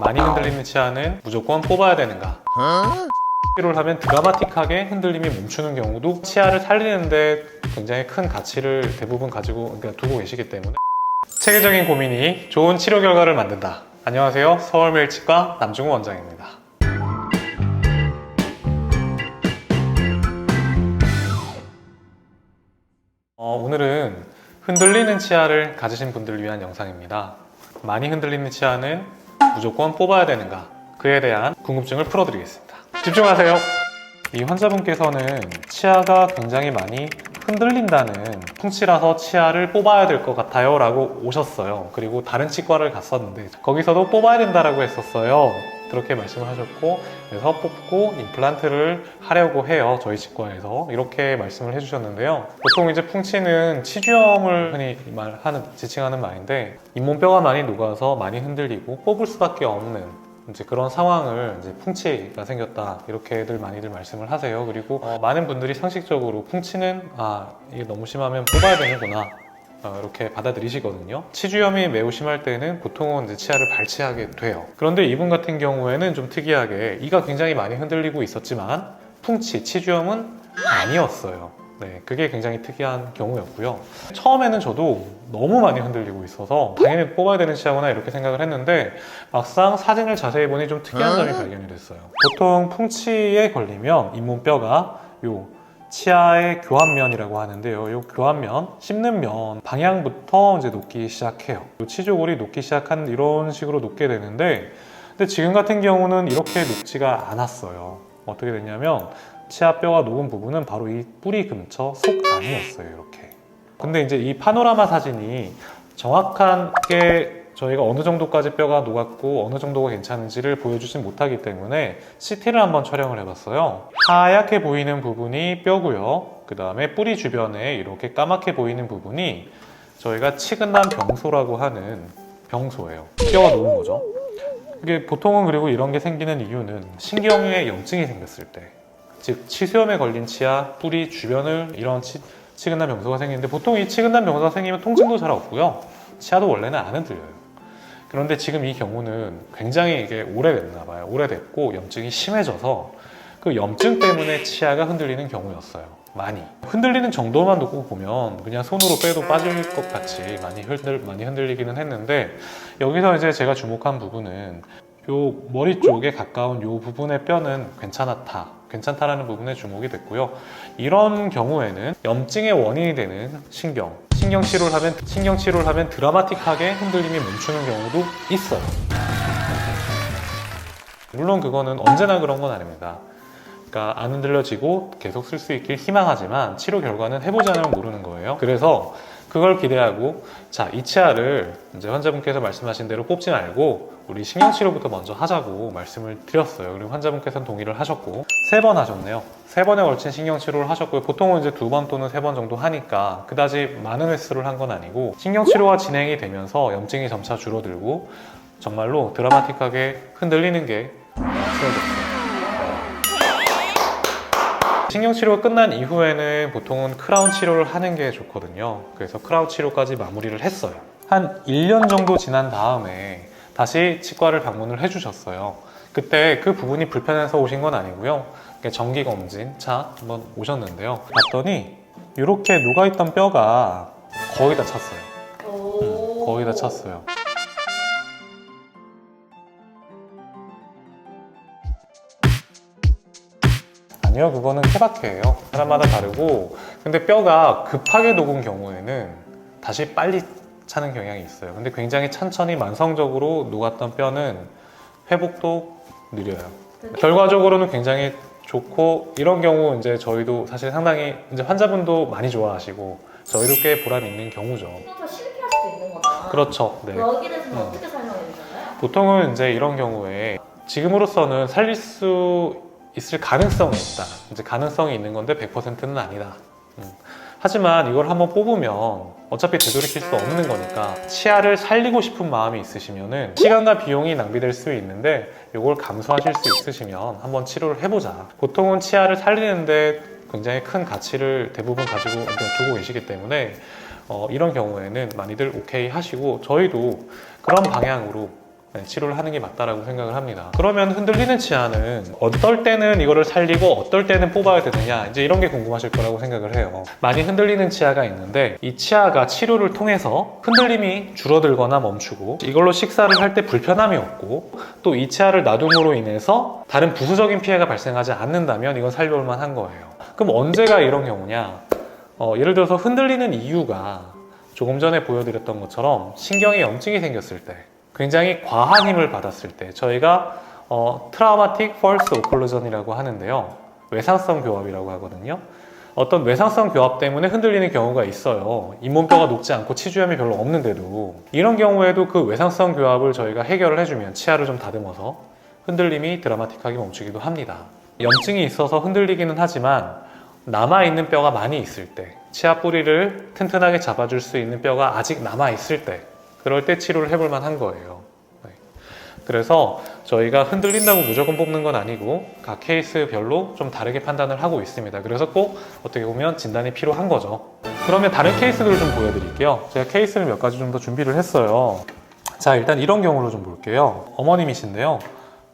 많이 흔들리는 치아는 무조건 뽑아야 되는가? 치료를 하면 드라마틱하게 흔들림이 멈추는 경우도 치아를 살리는데 굉장히 큰 가치를 대부분 두고 계시기 때문에 체계적인 고민이 좋은 치료 결과를 만든다. 안녕하세요. 서울매일치과 남중우 원장입니다. 오늘은 흔들리는 치아를 가지신 분들을 위한 영상입니다. 많이 흔들리는 치아는 무조건 뽑아야 되는가? 그에 대한 궁금증을 풀어드리겠습니다. 집중하세요. 이 환자분께서는 치아가 굉장히 많이 흔들린다는 풍치라서 치아를 뽑아야 될 것 같아요 라고 오셨어요. 그리고 다른 치과를 갔었는데 거기서도 뽑아야 된다라고 했었어요. 그렇게 말씀을 하셨고, 그래서 뽑고 임플란트를 하려고 해요, 저희 치과에서. 이렇게 말씀을 해주셨는데요. 보통 이제 풍치는 치주염을 흔히 지칭하는 말인데, 잇몸뼈가 많이 녹아서 많이 흔들리고 뽑을 수밖에 없는 이제 그런 상황을 이제 풍치가 생겼다, 이렇게들 많이들 말씀을 하세요. 그리고 많은 분들이 상식적으로 풍치는 이게 너무 심하면 뽑아야 되는구나, 이렇게 받아들이시거든요. 치주염이 매우 심할 때는 보통은 이제 치아를 발치하게 돼요. 그런데 이분 같은 경우에는 좀 특이하게 이가 굉장히 많이 흔들리고 있었지만 풍치, 치주염은 아니었어요. 네, 그게 굉장히 특이한 경우였고요. 처음에는 저도 너무 많이 흔들리고 있어서 당연히 뽑아야 되는 치아구나 이렇게 생각을 했는데, 막상 사진을 자세히 보니 좀 특이한 점이 발견이 됐어요. 보통 풍치에 걸리면 잇몸뼈가 치아의 교환면이라고 하는데요. 이 교환면, 씹는 면 방향부터 이제 녹기 시작해요. 치조골이 녹기 시작한 이런 식으로 녹게 되는데, 근데 지금 같은 경우는 이렇게 녹지가 않았어요. 어떻게 됐냐면 치아뼈가 녹은 부분은 바로 이 뿌리 근처 속 안이었어요. 이렇게. 근데 이제 이 파노라마 사진이 정확하게 저희가 어느 정도까지 뼈가 녹았고 어느 정도가 괜찮은지를 보여주진 못하기 때문에 CT를 한번 촬영을 해봤어요. 하얗게 보이는 부분이 뼈고요. 그 다음에 뿌리 주변에 이렇게 까맣게 보이는 부분이 저희가 치근난 병소라고 하는 병소예요. 뼈가 녹은 거죠. 이게 보통은, 그리고 이런 게 생기는 이유는 신경에 염증이 생겼을 때, 즉 치수염에 걸린 치아 뿌리 주변을 이런 치근난 병소가 생기는데, 보통 이 치근난 병소가 생기면 통증도 잘 없고요, 치아도 원래는 안 흔들려요. 그런데 지금 이 경우는 굉장히 이게 오래됐나 봐요. 오래됐고 염증이 심해져서 그 염증 때문에 치아가 흔들리는 경우였어요. 많이 흔들리는 정도만 놓고 보면 그냥 손으로 빼도 빠질 것 같이 많이 흔들리기는 했는데, 여기서 이제 제가 주목한 부분은 요 머리 쪽에 가까운 요 부분의 뼈는 괜찮다라는 부분에 주목이 됐고요. 이런 경우에는 염증의 원인이 되는 신경 치료를 하면 드라마틱하게 흔들림이 멈추는 경우도 있어요. 물론 그거는 언제나 그런 건 아닙니다. 그러니까 안 흔들려지고 계속 쓸 수 있길 희망하지만 치료 결과는 해보지 않으면 모르는 거예요. 그래서 그걸 기대하고, 이 치아를 이제 환자분께서 말씀하신 대로 뽑지 말고 우리 신경치료부터 먼저 하자고 말씀을 드렸어요. 그리고 환자분께서는 동의를 하셨고, 3번 하셨네요. 3번에 걸친 신경치료를 하셨고요. 보통은 이제 2번 또는 3번 정도 하니까 그다지 많은 횟수를 한 건 아니고, 신경치료가 진행이 되면서 염증이 점차 줄어들고 정말로 드라마틱하게 흔들리는 게 줄어들었어요. 신경치료가 끝난 이후에는 보통은 크라운 치료를 하는 게 좋거든요. 그래서 크라운 치료까지 마무리를 했어요. 한 1년 정도 지난 다음에 다시 치과를 방문을 해주셨어요. 그때 그 부분이 불편해서 오신 건 아니고요. 정기검진 한번 오셨는데요. 봤더니 이렇게 녹아있던 뼈가 거의 다 찼어요. 거의 다 찼어요. 아니요, 그거는 케바케예요. 사람마다 다르고, 근데 뼈가 급하게 녹은 경우에는 다시 빨리 차는 경향이 있어요. 근데 굉장히 천천히 만성적으로 녹았던 뼈는 회복도 느려요. 결과적으로는 굉장히 좋고, 이런 경우 이제 저희도 사실 상당히 이제 환자분도 많이 좋아하시고 저희도 꽤 보람 있는 경우죠. 더 실패할 수도 있는 거다. 그렇죠. 네. 여기에 대해서는 어떻게 설명해 주잖아요? 보통은 이제 이런 경우에 지금으로서는 살릴 수 있을 가능성이 있다. 이제 가능성이 있는 건데 100%는 아니다. 하지만 이걸 한번 뽑으면 어차피 되돌이킬 수 없는 거니까, 치아를 살리고 싶은 마음이 있으시면은 시간과 비용이 낭비될 수 있는데 이걸 감수하실 수 있으시면 한번 치료를 해보자. 보통은 치아를 살리는데 굉장히 큰 가치를 대부분 두고 계시기 때문에 이런 경우에는 많이들 오케이 하시고, 저희도 그런 방향으로 치료를 하는 게 맞다라고 생각을 합니다. 그러면 흔들리는 치아는 어떨 때는 이거를 살리고 어떨 때는 뽑아야 되느냐, 이제 이런 게 궁금하실 거라고 생각을 해요. 많이 흔들리는 치아가 있는데 이 치아가 치료를 통해서 흔들림이 줄어들거나 멈추고 이걸로 식사를 할 때 불편함이 없고 또 이 치아를 놔둠으로 인해서 다른 부수적인 피해가 발생하지 않는다면 이건 살려올 만한 거예요. 그럼 언제가 이런 경우냐? 예를 들어서 흔들리는 이유가 조금 전에 보여드렸던 것처럼 신경에 염증이 생겼을 때, 굉장히 과한 힘을 받았을 때, 저희가 트라우마틱 펄스 오클루전이라고 하는데요, 외상성 교합이라고 하거든요. 어떤 외상성 교합 때문에 흔들리는 경우가 있어요. 잇몸뼈가 녹지 않고 치주염이 별로 없는데도. 이런 경우에도 그 외상성 교합을 저희가 해결을 해주면 치아를 좀 다듬어서 흔들림이 드라마틱하게 멈추기도 합니다. 염증이 있어서 흔들리기는 하지만 남아있는 뼈가 많이 있을 때, 치아 뿌리를 튼튼하게 잡아줄 수 있는 뼈가 아직 남아있을 때, 그럴 때 치료를 해볼 만한 거예요. 네. 그래서 저희가 흔들린다고 무조건 뽑는 건 아니고 각 케이스별로 좀 다르게 판단을 하고 있습니다. 그래서 꼭 어떻게 보면 진단이 필요한 거죠. 그러면 다른 케이스들을 좀 보여드릴게요. 제가 케이스를 몇 가지 좀 더 준비를 했어요. 자, 일단 이런 경우로 좀 볼게요. 어머님이신데요,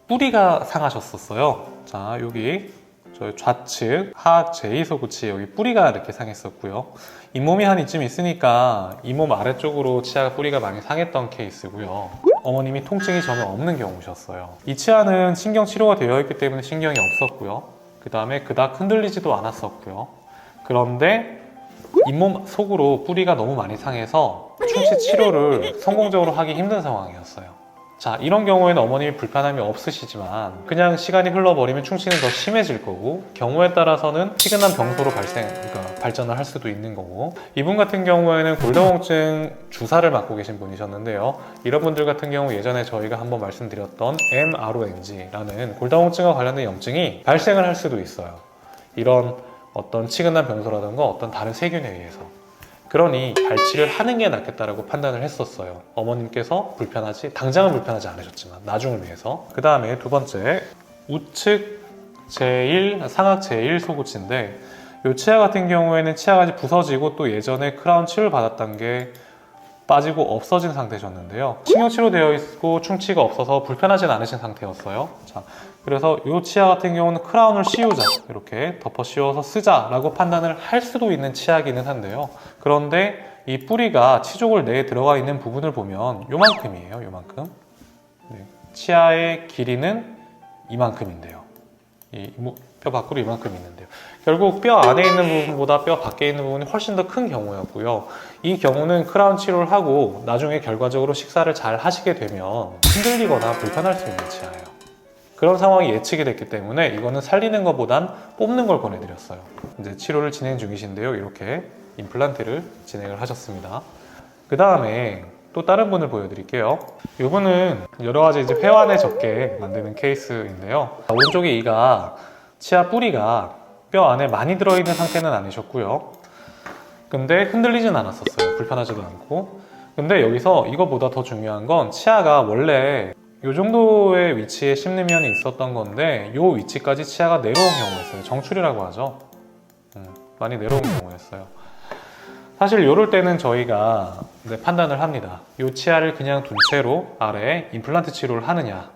뿌리가 상하셨었어요. 자, 여기 저희 좌측 하악 제2소구치 여기 뿌리가 이렇게 상했었고요. 잇몸이 한 이쯤 있으니까 잇몸 아래쪽으로 치아 뿌리가 많이 상했던 케이스고요. 어머님이 통증이 전혀 없는 경우셨어요. 이 치아는 신경 치료가 되어 있기 때문에 신경이 없었고요. 그 다음에 그닥 흔들리지도 않았었고요. 그런데 잇몸 속으로 뿌리가 너무 많이 상해서 충치 치료를 성공적으로 하기 힘든 상황이었어요. 자, 이런 경우에는 어머님이 불편함이 없으시지만 그냥 시간이 흘러버리면 충치는 더 심해질 거고, 경우에 따라서는 치근한 병소로 발전을 할 수도 있는 거고, 이분 같은 경우에는 골다공증 주사를 맞고 계신 분이셨는데요, 이런 분들 같은 경우 예전에 저희가 한번 말씀드렸던 MRONG라는 골다공증과 관련된 염증이 발생을 할 수도 있어요. 이런 어떤 치근한 병소라든가 어떤 다른 세균에 의해서. 그러니 발치를 하는 게 낫겠다라고 판단을 했었어요. 어머님께서 당장은 불편하지 않으셨지만 나중을 위해서. 그 다음에 두 번째, 우측 상악 제1 소구치인데, 이 치아 같은 경우에는 치아가 부서지고 또 예전에 크라운 치료를 받았던 게 빠지고 없어진 상태셨는데요, 신경 치료되어 있고 충치가 없어서 불편하진 않으신 상태였어요. 자, 그래서 이 치아 같은 경우는 크라운을 씌우자, 이렇게 덮어 씌워서 쓰자 라고 판단을 할 수도 있는 치아기는 한데요, 그런데 이 뿌리가 치족을 내에 들어가 있는 부분을 보면 요만큼이에요. 요만큼. 네. 치아의 길이는 이만큼인데요, 이 뼈 밖으로 이만큼 있는데요, 결국 뼈 안에 있는 부분보다 뼈 밖에 있는 부분이 훨씬 더 큰 경우였고요. 이 경우는 크라운 치료를 하고 나중에 결과적으로 식사를 잘 하시게 되면 흔들리거나 불편할 수 있는 치아예요. 그런 상황이 예측이 됐기 때문에 이거는 살리는 것보단 뽑는 걸 권해드렸어요. 이제 치료를 진행 중이신데요, 이렇게 임플란트를 진행을 하셨습니다. 그 다음에 또 다른 분을 보여드릴게요. 이분은 여러 가지 이제 회환에 적게 만드는 케이스인데요, 오른쪽에 이가 치아 뿌리가 뼈 안에 많이 들어있는 상태는 아니셨고요. 근데 흔들리진 않았었어요. 불편하지도 않고. 근데 여기서 이거보다 더 중요한 건 치아가 원래 이 정도의 위치에 씹는 면이 있었던 건데 이 위치까지 치아가 내려온 경우였어요. 정출이라고 하죠. 많이 내려온 경우였어요. 사실 이럴 때는 저희가 판단을 합니다. 이 치아를 그냥 둔 채로 아래에 임플란트 치료를 하느냐,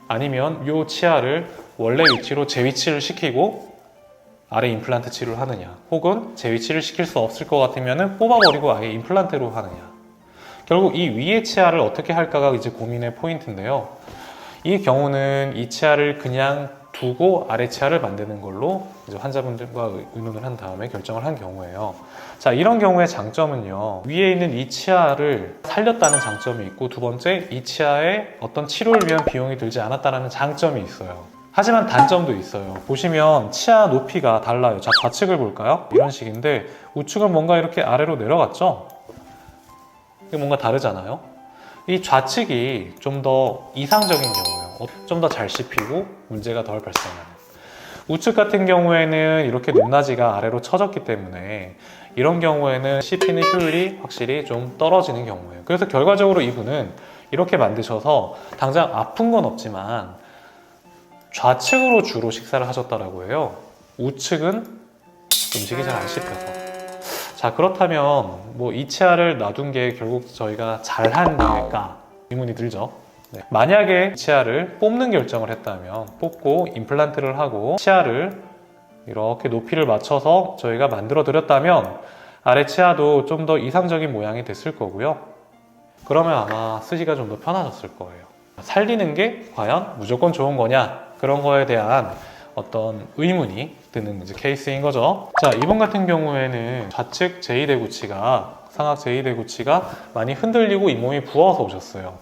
아니면 이 치아를 원래 위치로 재위치를 시키고 아래 임플란트 치료를 하느냐, 혹은 재위치를 시킬 수 없을 것 같으면 뽑아버리고 아예 임플란트로 하느냐. 결국 이 위의 치아를 어떻게 할까가 이제 고민의 포인트인데요, 이 경우는 이 치아를 그냥 두고 아래 치아를 만드는 걸로 이제 환자분들과 의논을 한 다음에 결정을 한 경우예요. 자, 이런 경우의 장점은요, 위에 있는 이 치아를 살렸다는 장점이 있고, 두 번째, 이 치아에 어떤 치료를 위한 비용이 들지 않았다는 장점이 있어요. 하지만 단점도 있어요. 보시면 치아 높이가 달라요. 자, 좌측을 볼까요? 이런 식인데 우측은 뭔가 이렇게 아래로 내려갔죠? 이게 뭔가 다르잖아요? 이 좌측이 좀 더 이상적인 경우예요. 좀 더 잘 씹히고 문제가 덜 발생하는. 우측 같은 경우에는 이렇게 높낮이가 아래로 처졌기 때문에 이런 경우에는 씹히는 효율이 확실히 좀 떨어지는 경우예요. 그래서 결과적으로 이분은 이렇게 만드셔서 당장 아픈 건 없지만 좌측으로 주로 식사를 하셨다라고 해요. 우측은 음식이 잘 안 씹혀서. 자, 그렇다면 뭐 이 치아를 놔둔 게 결국 저희가 잘한 일일까 의문이 들죠. 네. 만약에 치아를 뽑는 결정을 했다면 뽑고 임플란트를 하고 치아를 이렇게 높이를 맞춰서 저희가 만들어 드렸다면 아래 치아도 좀 더 이상적인 모양이 됐을 거고요. 그러면 아마 쓰기가 좀 더 편하셨을 거예요. 살리는 게 과연 무조건 좋은 거냐? 그런 거에 대한 어떤 의문이 드는 이제 케이스인 거죠. 자, 이분 같은 경우에는 좌측 제2대구치가 상악 제2대구치가 많이 흔들리고 잇몸이 부어서 오셨어요.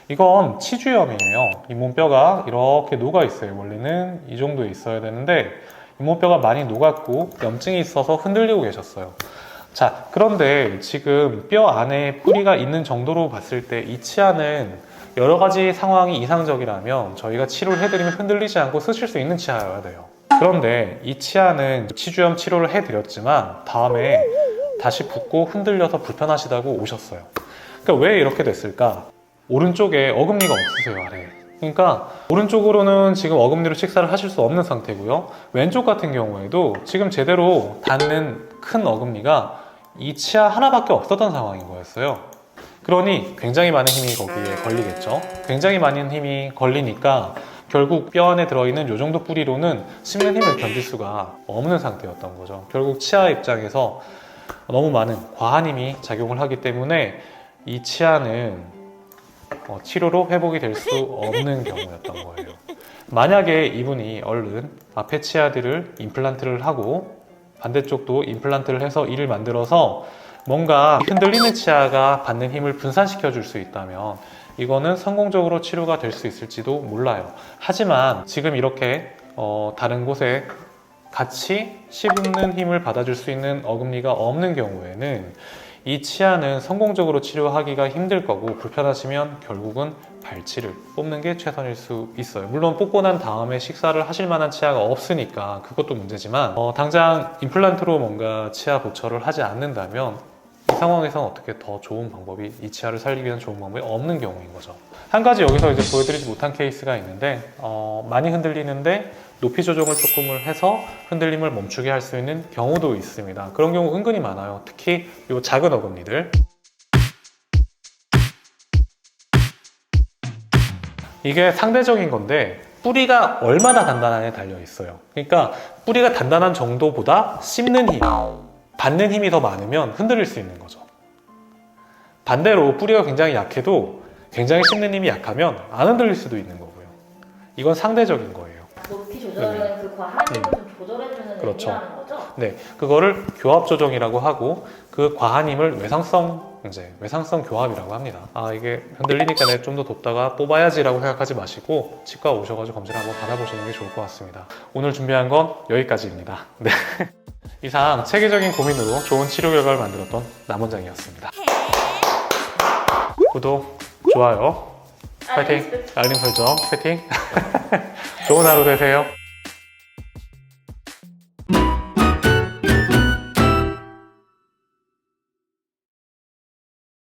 이건 치주염이에요. 잇몸뼈가 이렇게 녹아 있어요. 원래는 이 정도에 있어야 되는데 잇몸뼈가 많이 녹았고 염증이 있어서 흔들리고 계셨어요. 자, 그런데 지금 뼈 안에 뿌리가 있는 정도로 봤을 때 이 치아는 여러 가지 상황이 이상적이라면 저희가 치료를 해드리면 흔들리지 않고 쓰실 수 있는 치아여야 돼요. 그런데 이 치아는 치주염 치료를 해드렸지만 다음에 다시 붓고 흔들려서 불편하시다고 오셨어요. 그러니까 왜 이렇게 됐을까? 오른쪽에 어금니가 없으세요, 아래에. 그러니까 오른쪽으로는 지금 어금니로 식사를 하실 수 없는 상태고요. 왼쪽 같은 경우에도 지금 제대로 닿는 큰 어금니가 이 치아 하나밖에 없었던 상황인 거였어요. 그러니 굉장히 많은 힘이 거기에 걸리겠죠. 굉장히 많은 힘이 걸리니까 결국 뼈 안에 들어있는 이 정도 뿌리로는 씹는 힘을 견딜 수가 없는 상태였던 거죠. 결국 치아 입장에서 너무 많은 과한 힘이 작용을 하기 때문에 이 치아는 치료로 회복이 될 수 없는 경우였던 거예요. 만약에 이분이 얼른 앞에 치아들을 임플란트를 하고 반대쪽도 임플란트를 해서 이를 만들어서 뭔가 흔들리는 치아가 받는 힘을 분산시켜 줄 수 있다면 이거는 성공적으로 치료가 될 수 있을지도 몰라요. 하지만 지금 이렇게 다른 곳에 같이 씹는 힘을 받아줄 수 있는 어금니가 없는 경우에는 이 치아는 성공적으로 치료하기가 힘들 거고 불편하시면 결국은 발치를 뽑는 게 최선일 수 있어요. 물론 뽑고 난 다음에 식사를 하실 만한 치아가 없으니까 그것도 문제지만 당장 임플란트로 뭔가 치아 보철을 하지 않는다면 이 상황에서는 어떻게 더 좋은 방법이 이 치아를 살리기 위한 좋은 방법이 없는 경우인 거죠. 한 가지 여기서 이제 보여드리지 못한 케이스가 있는데 많이 흔들리는데 높이 조정을 조금을 해서 흔들림을 멈추게 할 수 있는 경우도 있습니다. 그런 경우 은근히 많아요. 특히 이 작은 어금니들. 이게 상대적인 건데 뿌리가 얼마나 단단하냐에 달려 있어요. 그러니까 뿌리가 단단한 정도보다 씹는 힘, 받는 힘이 더 많으면 흔들릴 수 있는 거죠. 반대로 뿌리가 굉장히 약해도 굉장히 씹는 힘이 약하면 안 흔들릴 수도 있는 거고요. 이건 상대적인 거예요. 높이 조절하는 그 과한 힘을 좀 조절해주는 그렇죠. 의미라는 거죠? 네, 그거를 교합 조정이라고 하고 그 과한 힘을 외상성 교합이라고 합니다. 이게 흔들리니까 내가 좀 더 돕다가 뽑아야지라고 생각하지 마시고 치과 오셔가지고 검진 한번 받아보시는 게 좋을 것 같습니다. 오늘 준비한 건 여기까지입니다. 네. 이상 체계적인 고민으로 좋은 치료 결과를 만들었던 남원장이었습니다. 구독, 좋아요, 파이팅, 알림 설정, 파이팅. 좋은 하루 되세요.